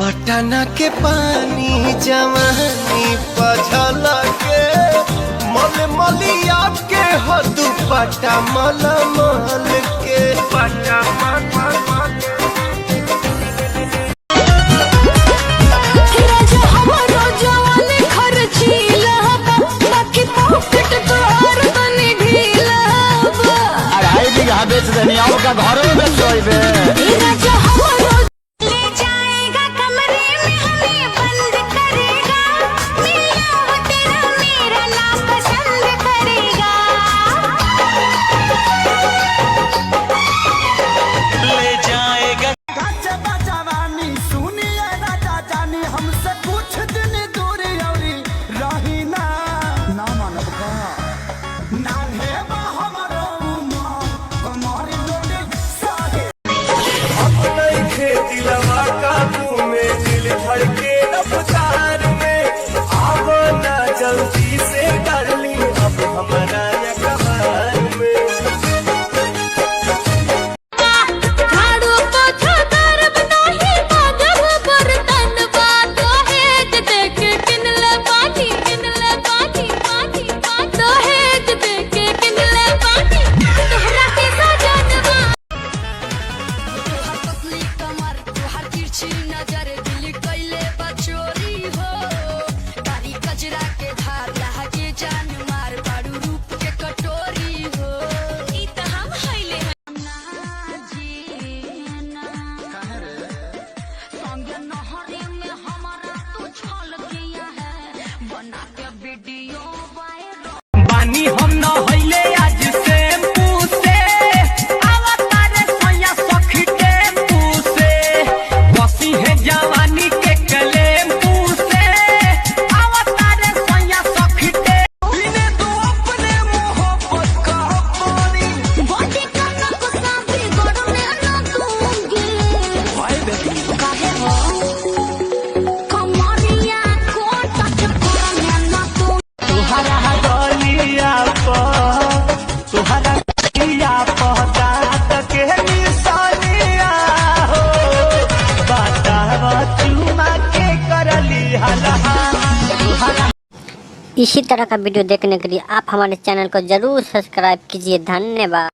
पटना के पानी जवानी पझल के मल मलिया के हो दुपट्टा मल मल के पट्टा मल मल का घरों में सोइबे जल्दी से डाली अब हमारा बानी हम न होइले आज शैम्पू से आवतारे सोया सखी टेम्पू से बसी है जवानी के कलेम्पू से आवतारे सोया सखी टेम्पू बिने तो अपने मोहब्बत का पानी बॉडी का को सांपी गड़ने न दूंगी भाई बेबी काहे हो कमरिया को टच करने न दूं तुहरा इसी तरह का वीडियो देखने के लिए आप हमारे चैनल को जरूर सब्सक्राइब कीजिए। धन्यवाद।